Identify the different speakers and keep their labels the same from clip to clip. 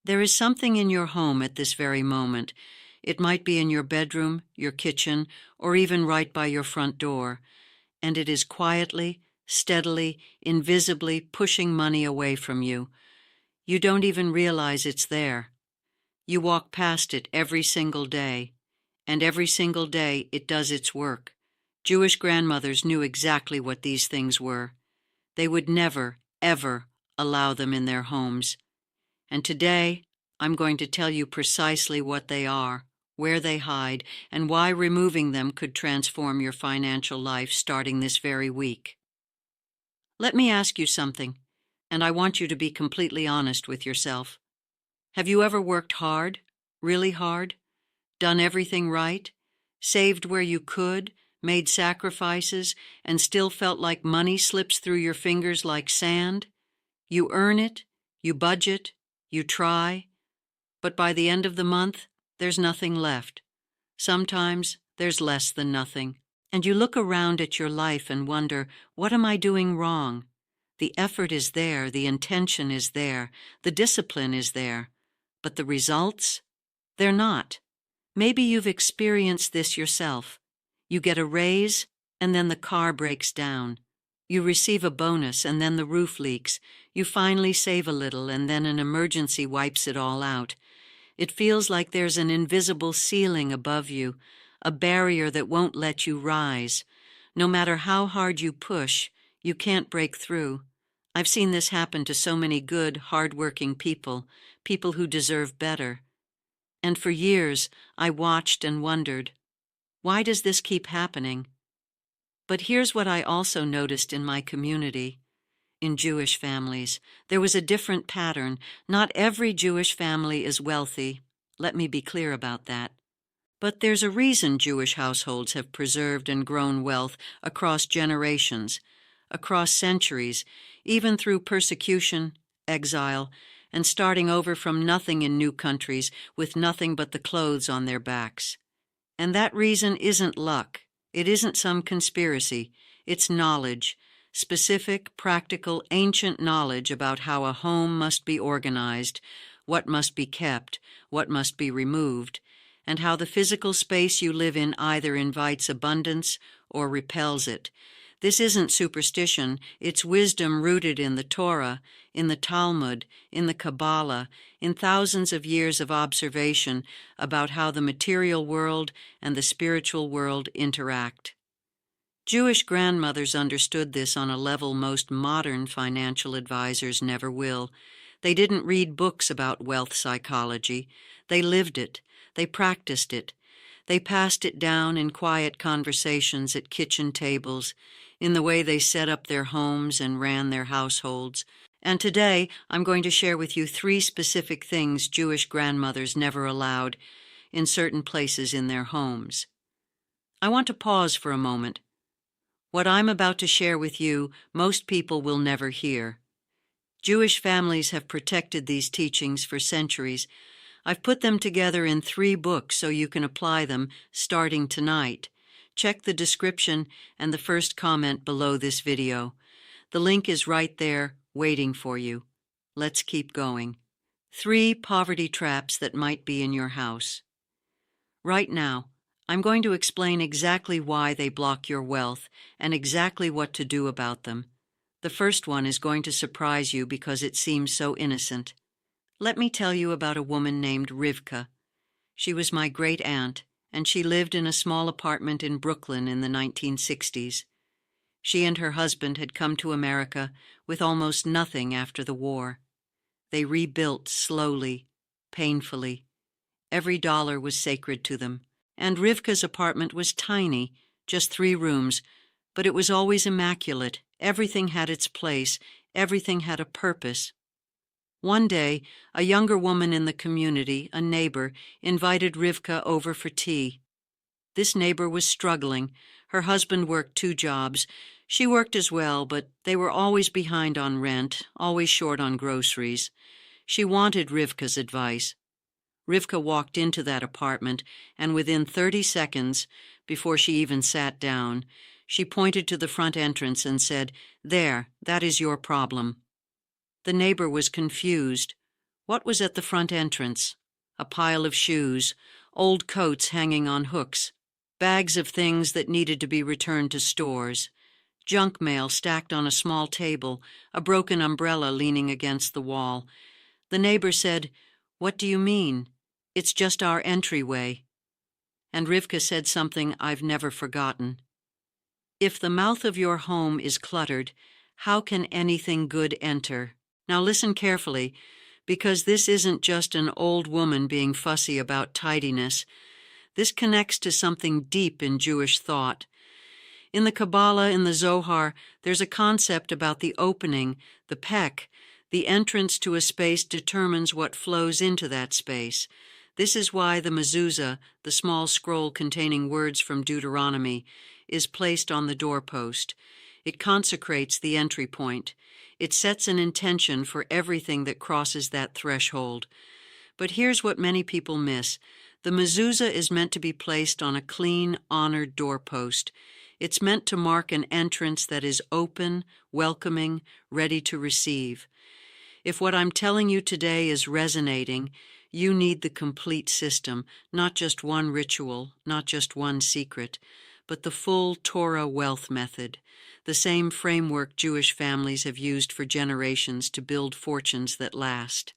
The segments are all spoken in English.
Speaker 1: There is something in your home at this very moment. It might be in your bedroom, your kitchen, or even right by your front door, and it is quietly, steadily, invisibly pushing money away from you. You don't even realize it's there. You walk past it every single day, and every single day it does its work. Jewish grandmothers knew exactly what these things were. They would never, ever allow them in their homes. And today, I'm going to tell you precisely what they are, where they hide, and why removing them could transform your financial life starting this very week. Let me ask you something, and I want you to be completely honest with yourself. Have you ever worked hard, really hard, done everything right, saved where you could, made sacrifices, and still felt like money slips through your fingers like sand? You earn it, you budget, you try, but by the end of the month, there's nothing left. Sometimes there's less than nothing. And you look around at your life and wonder, what am I doing wrong? The effort is there, the intention is there, the discipline is there, but the results? They're not. Maybe you've experienced this yourself. You get a raise, and then the car breaks down. You receive a bonus, and then the roof leaks. You finally save a little, and then an emergency wipes it all out. It feels like there's an invisible ceiling above you, a barrier that won't let you rise. No matter how hard you push, you can't break through. I've seen this happen to so many good, hard-working people, people who deserve better. And for years, I watched and wondered, why does this keep happening? But here's what I also noticed in my community. In Jewish families, there was a different pattern. Not every Jewish family is wealthy. Let me be clear about that. But there's a reason Jewish households have preserved and grown wealth across generations, across centuries, even through persecution, exile, and starting over from nothing in new countries with nothing but the clothes on their backs. And that reason isn't luck. It isn't some conspiracy. It's knowledge. Specific, practical, ancient knowledge about how a home must be organized, what must be kept, what must be removed, and how the physical space you live in either invites abundance or repels it. This isn't superstition, it's wisdom rooted in the Torah, in the Talmud, in the Kabbalah, in thousands of years of observation about how the material world and the spiritual world interact. Jewish grandmothers understood this on a level most modern financial advisors never will. They didn't read books about wealth psychology. They lived it. They practiced it. They passed it down in quiet conversations at kitchen tables, in the way they set up their homes and ran their households. And today, I'm going to share with you 3 specific things Jewish grandmothers never allowed in certain places in their homes. I want to pause for a moment. What I'm about to share with you, most people will never hear. Jewish families have protected these teachings for centuries. I've put them together in 3 books so you can apply them starting tonight. Check the description and the first comment below this video. The link is right there, waiting for you. Let's keep going. 3 poverty traps that might be in your house. Right now, I'm going to explain exactly why they block your wealth and exactly what to do about them. The first one is going to surprise you because it seems so innocent. Let me tell you about a woman named Rivka. She was my great-aunt, and she lived in a small apartment in Brooklyn in the 1960s. She and her husband had come to America with almost nothing after the war. They rebuilt slowly, painfully. Every dollar was sacred to them. And Rivka's apartment was tiny, just 3 rooms, but it was always immaculate. Everything had its place. Everything had a purpose. One day, a younger woman in the community, a neighbor, invited Rivka over for tea. This neighbor was struggling. Her husband worked 2 jobs. She worked as well, but they were always behind on rent, always short on groceries. She wanted Rivka's advice. Rivka walked into that apartment, and within 30 seconds, before she even sat down, she pointed to the front entrance and said, "There, that is your problem." The neighbor was confused. What was at the front entrance? A pile of shoes, old coats hanging on hooks, bags of things that needed to be returned to stores, junk mail stacked on a small table, a broken umbrella leaning against the wall. The neighbor said, "What do you mean? It's just our entryway." And Rivka said something I've never forgotten. If the mouth of your home is cluttered, how can anything good enter? Now listen carefully, because this isn't just an old woman being fussy about tidiness. This connects to something deep in Jewish thought. In the Kabbalah, in the Zohar, there's a concept about the opening, the pek. The entrance to a space determines what flows into that space. This is why the mezuzah, the small scroll containing words from Deuteronomy, is placed on the doorpost. It consecrates the entry point. It sets an intention for everything that crosses that threshold. But here's what many people miss. The mezuzah is meant to be placed on a clean, honored doorpost. It's meant to mark an entrance that is open, welcoming, ready to receive. If what I'm telling you today is resonating, you need the complete system, not just one ritual, not just one secret, but the full Torah wealth method, the same framework Jewish families have used for generations to build fortunes that last.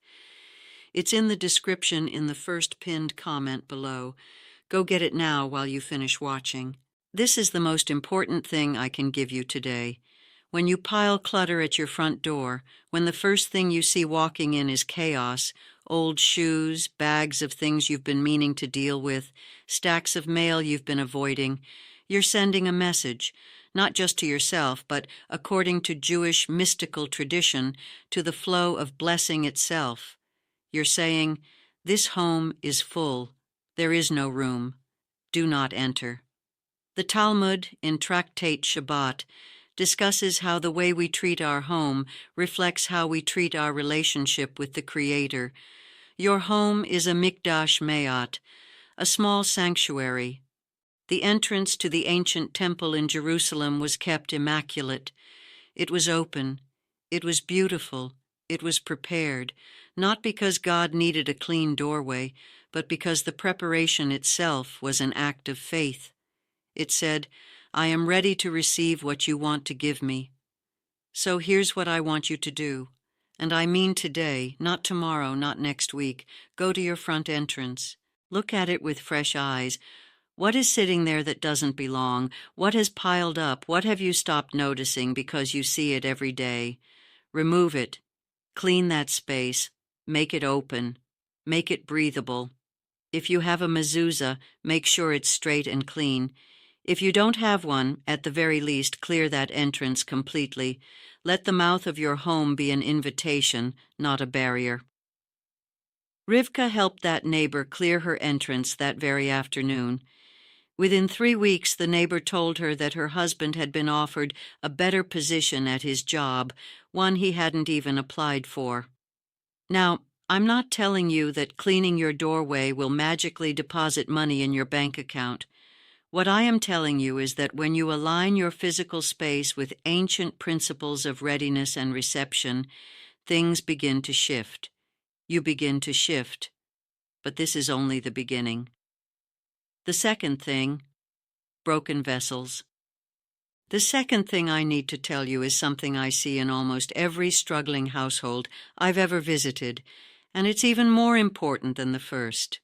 Speaker 1: It's in the description in the first pinned comment below. Go get it now while you finish watching. This is the most important thing I can give you today. When you pile clutter at your front door, when the first thing you see walking in is chaos, old shoes, bags of things you've been meaning to deal with, stacks of mail you've been avoiding, you're sending a message, not just to yourself, but, according to Jewish mystical tradition, to the flow of blessing itself. You're saying, "This home is full. There is no room. Do not enter." The Talmud, in Tractate Shabbat, discusses how the way we treat our home reflects how we treat our relationship with the Creator. Your home is a mikdash me'at, a small sanctuary. The entrance to the ancient temple in Jerusalem was kept immaculate. It was open. It was beautiful. It was prepared, not because God needed a clean doorway, but because the preparation itself was an act of faith. It said, "I am ready to receive what you want to give me." So here's what I want you to do. And I mean today, not tomorrow, not next week. Go to your front entrance. Look at it with fresh eyes. What is sitting there that doesn't belong? What has piled up? What have you stopped noticing because you see it every day? Remove it. Clean that space. Make it open. Make it breathable. If you have a mezuzah, make sure it's straight and clean. If you don't have one, at the very least, clear that entrance completely. Let the mouth of your home be an invitation, not a barrier. Rivka helped that neighbor clear her entrance that very afternoon. Within 3 weeks, the neighbor told her that her husband had been offered a better position at his job, one he hadn't even applied for. Now, I'm not telling you that cleaning your doorway will magically deposit money in your bank account. What I am telling you is that when you align your physical space with ancient principles of readiness and reception, things begin to shift. You begin to shift. But this is only the beginning. The second thing, broken vessels. The second thing I need to tell you is something I see in almost every struggling household I've ever visited, and it's even more important than the first.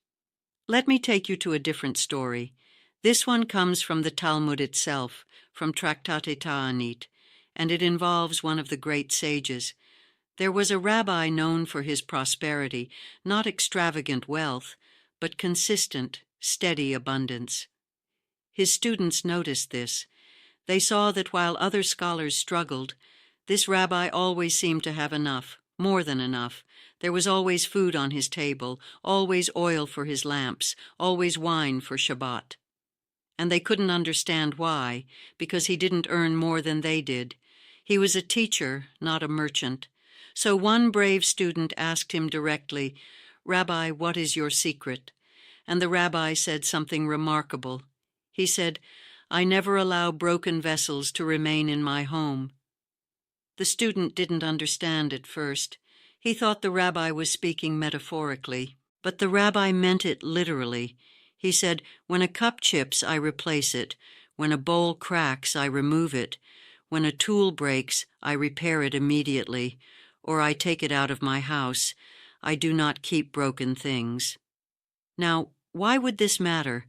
Speaker 1: Let me take you to a different story. This one comes from the Talmud itself, from Tractate Ta'anit, and it involves one of the great sages. There was a rabbi known for his prosperity, not extravagant wealth, but consistent, steady abundance. His students noticed this. They saw that while other scholars struggled, this rabbi always seemed to have enough, more than enough. There was always food on his table, always oil for his lamps, always wine for Shabbat. And they couldn't understand why, because he didn't earn more than they did. He was a teacher, not a merchant. So one brave student asked him directly, "Rabbi, what is your secret?" And the rabbi said something remarkable. He said, "I never allow broken vessels to remain in my home." The student didn't understand at first. He thought the rabbi was speaking metaphorically, but the rabbi meant it literally. He said, "When a cup chips, I replace it. When a bowl cracks, I remove it. When a tool breaks, I repair it immediately, or I take it out of my house. I do not keep broken things." Now, why would this matter?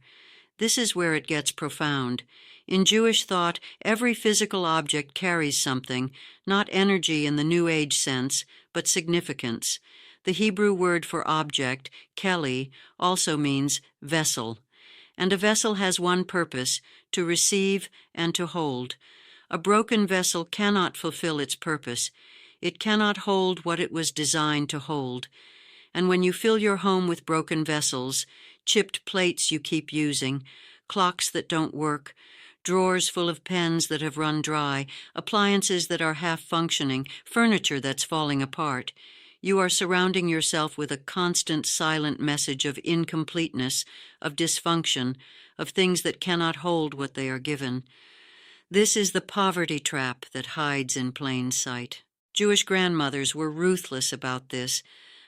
Speaker 1: This is where it gets profound. In Jewish thought, every physical object carries something, not energy in the New Age sense, but significance. The Hebrew word for object, keli, also means vessel. And a vessel has one purpose, to receive and to hold. A broken vessel cannot fulfill its purpose. It cannot hold what it was designed to hold. And when you fill your home with broken vessels, chipped plates you keep using, clocks that don't work, drawers full of pens that have run dry, appliances that are half functioning, furniture that's falling apart, you are surrounding yourself with a constant silent message of incompleteness, of dysfunction, of things that cannot hold what they are given. This is the poverty trap that hides in plain sight. Jewish grandmothers were ruthless about this.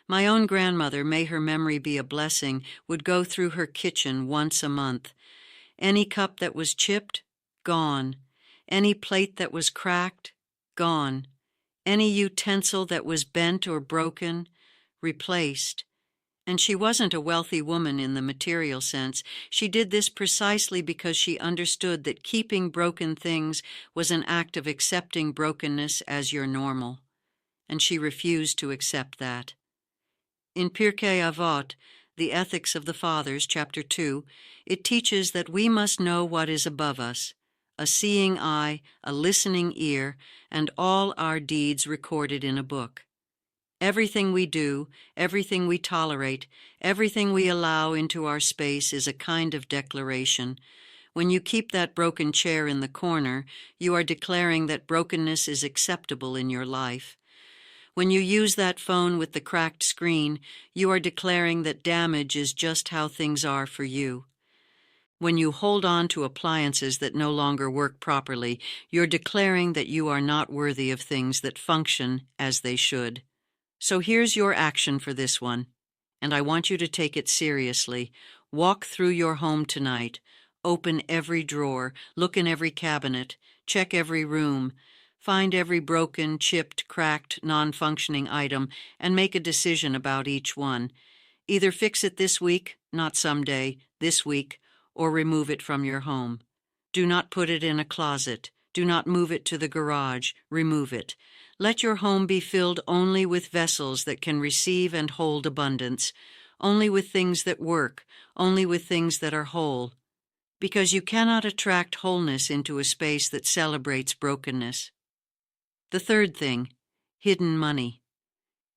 Speaker 1: My own grandmother, may her memory be a blessing, would go through her kitchen once a month. Any cup that was chipped, gone. Any plate that was cracked, gone. Any utensil that was bent or broken, replaced. And she wasn't a wealthy woman in the material sense. She did this precisely because she understood that keeping broken things was an act of accepting brokenness as your normal. And she refused to accept that. In Pirkei Avot, the Ethics of the Fathers, chapter 2, it teaches that we must know what is above us, a seeing eye, a listening ear, and all our deeds recorded in a book. Everything we do, everything we tolerate, everything we allow into our space is a kind of declaration. When you keep that broken chair in the corner, you are declaring that brokenness is acceptable in your life. When you use that phone with the cracked screen, you are declaring that damage is just how things are for you. When you hold on to appliances that no longer work properly, you're declaring that you are not worthy of things that function as they should. So here's your action for this one, and I want you to take it seriously. Walk through your home tonight. Open every drawer, look in every cabinet, check every room, find every broken, chipped, cracked, non-functioning item, and make a decision about each one. Either fix it this week, not someday, this week, or remove it from your home. Do not put it in a closet. Do not move it to the garage. Remove it. Let your home be filled only with vessels that can receive and hold abundance, only with things that work, only with things that are whole. Because you cannot attract wholeness into a space that celebrates brokenness. The third thing, hidden money.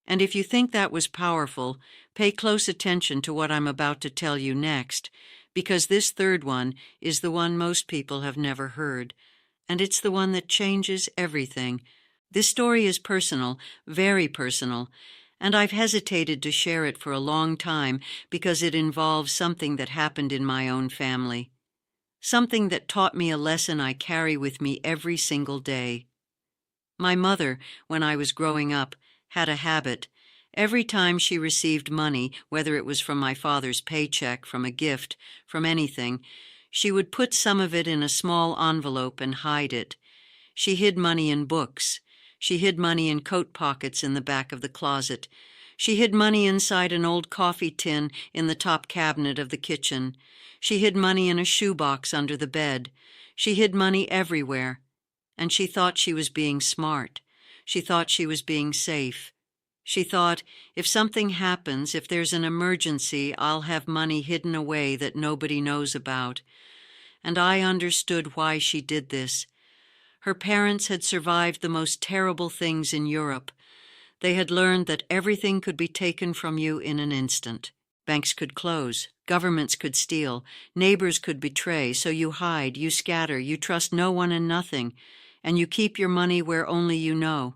Speaker 1: And if you think that was powerful, pay close attention to what I'm about to tell you next, because this third one is the one most people have never heard, and it's the one that changes everything. This story is personal, very personal, and I've hesitated to share it for a long time because it involves something that happened in my own family. Something that taught me a lesson I carry with me every single day. My mother, when I was growing up, had a habit. Every time she received money, whether it was from my father's paycheck, from a gift, from anything, she would put some of it in a small envelope and hide it. She hid money in books. She hid money in coat pockets in the back of the closet. She hid money inside an old coffee tin in the top cabinet of the kitchen. She hid money in a shoebox under the bed. She hid money everywhere. And she thought she was being smart. She thought she was being safe. She thought, if something happens, if there's an emergency, I'll have money hidden away that nobody knows about. And I understood why she did this. Her parents had survived the most terrible things in Europe. They had learned that everything could be taken from you in an instant. Banks could close, governments could steal, neighbors could betray, so you hide, you scatter, you trust no one and nothing, and you keep your money where only you know.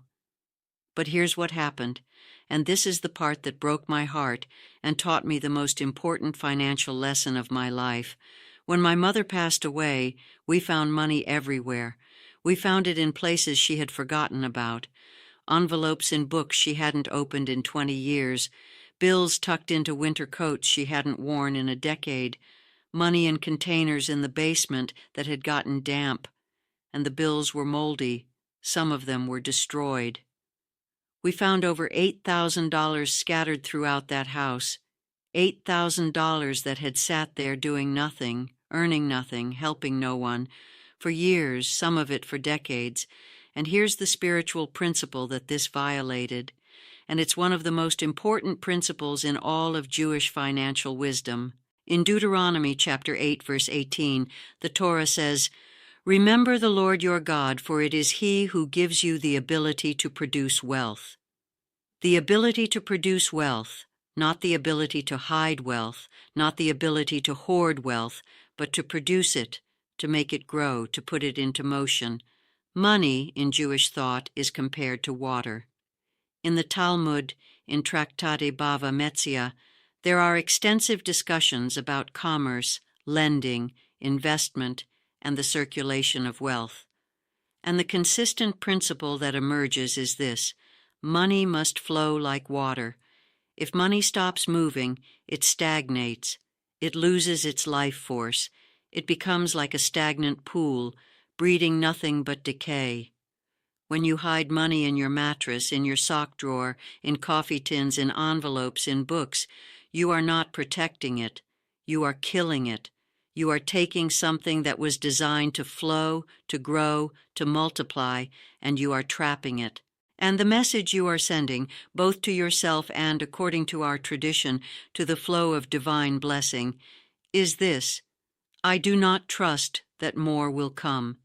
Speaker 1: But here's what happened, and this is the part that broke my heart and taught me the most important financial lesson of my life. When my mother passed away, we found money everywhere. We found it in places she had forgotten about. envelopes in books she hadn't opened in 20 years, bills tucked into winter coats she hadn't worn in a decade, money in containers in the basement that had gotten damp, and the bills were moldy. Some of them were destroyed. We found over $8,000 scattered throughout that house, $8,000 that had sat there doing nothing, earning nothing, helping no one, for years, some of it for decades. And here's the spiritual principle that this violated, and it's one of the most important principles in all of Jewish financial wisdom. In Deuteronomy chapter 8, verse 18, the Torah says, "Remember the Lord your God, for it is He who gives you the ability to produce wealth." The ability to produce wealth, not the ability to hide wealth, not the ability to hoard wealth, but to produce it, to make it grow, to put it into motion. Money, in Jewish thought, is compared to water. In the Talmud, in Tractate Bava Metzia, there are extensive discussions about commerce, lending, investment, and the circulation of wealth. And the consistent principle that emerges is this: money must flow like water. If money stops moving, it stagnates. It loses its life force. It becomes like a stagnant pool, breeding nothing but decay. When you hide money in your mattress, in your sock drawer, in coffee tins, in envelopes, in books, you are not protecting it. You are killing it. You are taking something that was designed to flow, to grow, to multiply, and you are trapping it. And the message you are sending, both to yourself and, according to our tradition, to the flow of divine blessing, is this: I do not trust that more will come.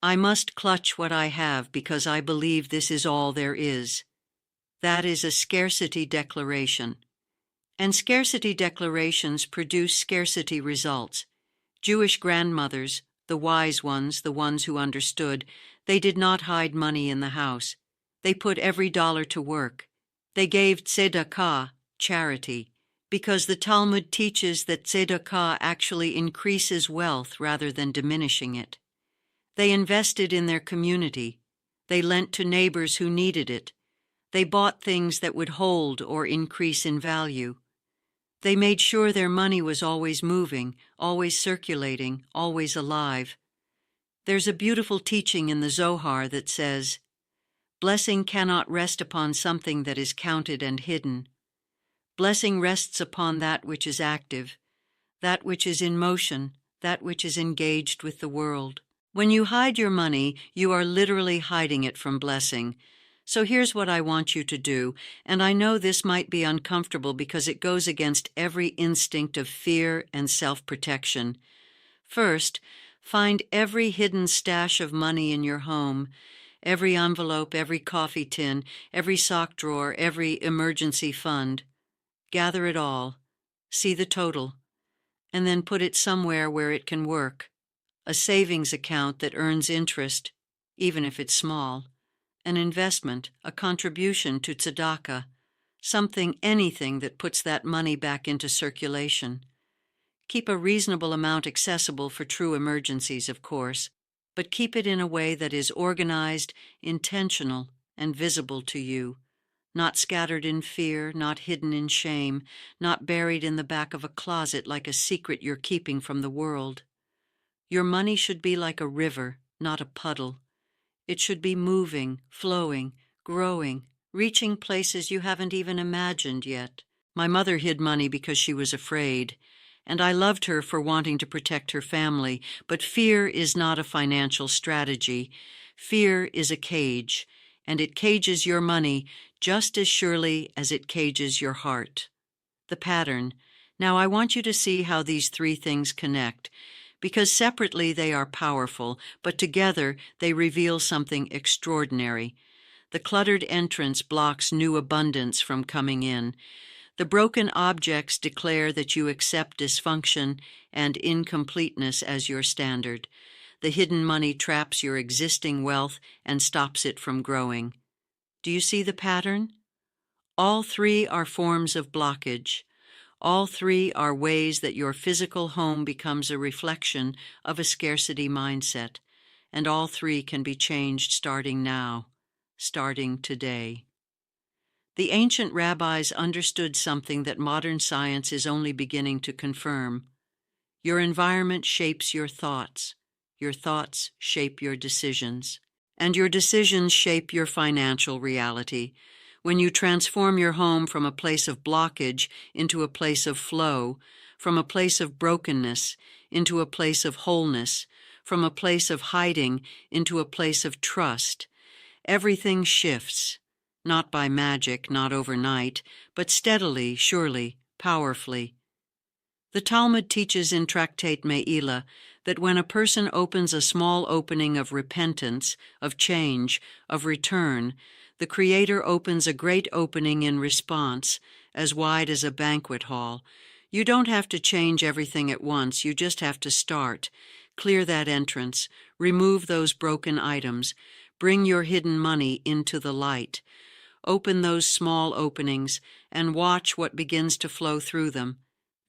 Speaker 1: I must clutch what I have because I believe this is all there is. That is a scarcity declaration. And scarcity declarations produce scarcity results. Jewish grandmothers, the wise ones, the ones who understood, they did not hide money in the house. They put every dollar to work. They gave tzedakah, charity, because the Talmud teaches that tzedakah actually increases wealth rather than diminishing it. They invested in their community. They lent to neighbors who needed it. They bought things that would hold or increase in value. They made sure their money was always moving, always circulating, always alive. There's a beautiful teaching in the Zohar that says, "Blessing cannot rest upon something that is counted and hidden. Blessing rests upon that which is active, that which is in motion, that which is engaged with the world." When you hide your money, you are literally hiding it from blessing. So here's what I want you to do, and I know this might be uncomfortable because it goes against every instinct of fear and self-protection. First, find every hidden stash of money in your home, every envelope, every coffee tin, every sock drawer, every emergency fund. Gather it all, see the total, and then put it somewhere where it can work. A savings account that earns interest, even if it's small, an investment, a contribution to tzedakah, anything that puts that money back into circulation. Keep a reasonable amount accessible for true emergencies, of course, but keep it in a way that is organized, intentional, and visible to you, not scattered in fear, not hidden in shame, not buried in the back of a closet like a secret you're keeping from the world. Your money should be like a river, not a puddle. It should be moving, flowing, growing, reaching places you haven't even imagined yet. My mother hid money because she was afraid, and I loved her for wanting to protect her family, but fear is not a financial strategy. Fear is a cage, and it cages your money just as surely as it cages your heart. The pattern. Now I want you to see how these three things connect, because separately they are powerful, but together they reveal something extraordinary. The cluttered entrance blocks new abundance from coming in. The broken objects declare that you accept dysfunction and incompleteness as your standard. The hidden money traps your existing wealth and stops it from growing. Do you see the pattern? All three are forms of blockage. All three are ways that your physical home becomes a reflection of a scarcity mindset, and all three can be changed starting now. starting today. The ancient rabbis understood something that modern science is only beginning to confirm. Your environment shapes your thoughts shape your decisions, and your decisions shape your financial reality. When you transform your home from a place of blockage into a place of flow, from a place of brokenness into a place of wholeness, from a place of hiding into a place of trust, everything shifts, not by magic, not overnight, but steadily, surely, powerfully. The Talmud teaches in Tractate Me'ilah that when a person opens a small opening of repentance, of change, of return, the Creator opens a great opening in response, as wide as a banquet hall. You don't have to change everything at once, you just have to start. Clear that entrance, remove those broken items, bring your hidden money into the light. Open those small openings and watch what begins to flow through them.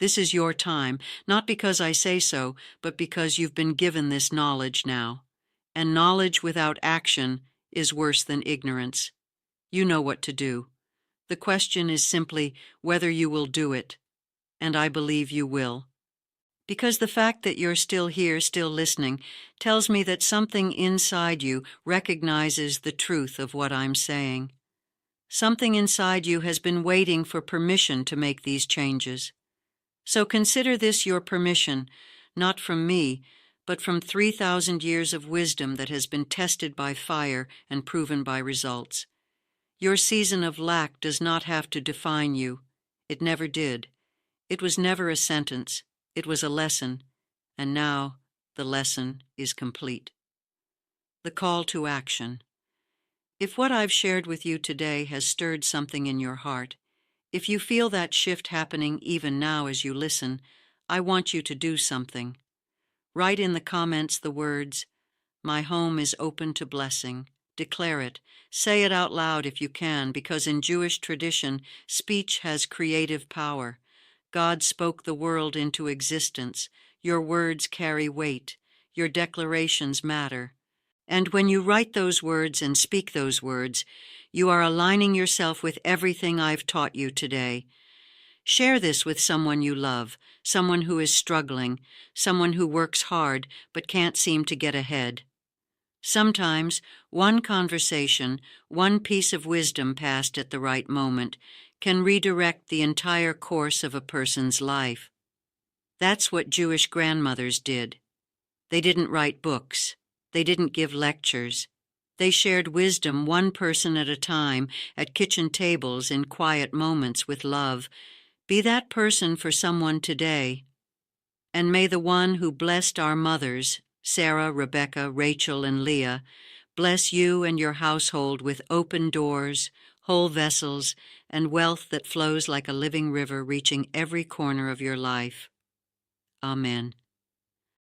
Speaker 1: This is your time, not because I say so, but because you've been given this knowledge now. And knowledge without action is worse than ignorance. You know what to do. The question is simply whether you will do it, and I believe you will. Because the fact that you're still here, still listening, tells me that something inside you recognizes the truth of what I'm saying. Something inside you has been waiting for permission to make these changes. So consider this your permission, not from me, but from 3,000 years of wisdom that has been tested by fire and proven by results. Your season of lack does not have to define you. It never did. It was never a sentence. It was a lesson. And now the lesson is complete. The call to action. If what I've shared with you today has stirred something in your heart, if you feel that shift happening even now as you listen, I want you to do something. Write in the comments the words, "My home is open to blessing." Declare it. Say it out loud if you can, because in Jewish tradition, speech has creative power. God spoke the world into existence. Your words carry weight. Your declarations matter. And when you write those words and speak those words, you are aligning yourself with everything I've taught you today. Share this with someone you love, someone who is struggling, someone who works hard but can't seem to get ahead. Sometimes one conversation, one piece of wisdom passed at the right moment, can redirect the entire course of a person's life. That's what Jewish grandmothers did. They didn't write books. They didn't give lectures. They shared wisdom one person at a time at kitchen tables in quiet moments with love. Be that person for someone today. And may the one who blessed our mothers, Sarah, Rebecca, Rachel, and Leah, bless you and your household with open doors, whole vessels, and wealth that flows like a living river reaching every corner of your life. Amen.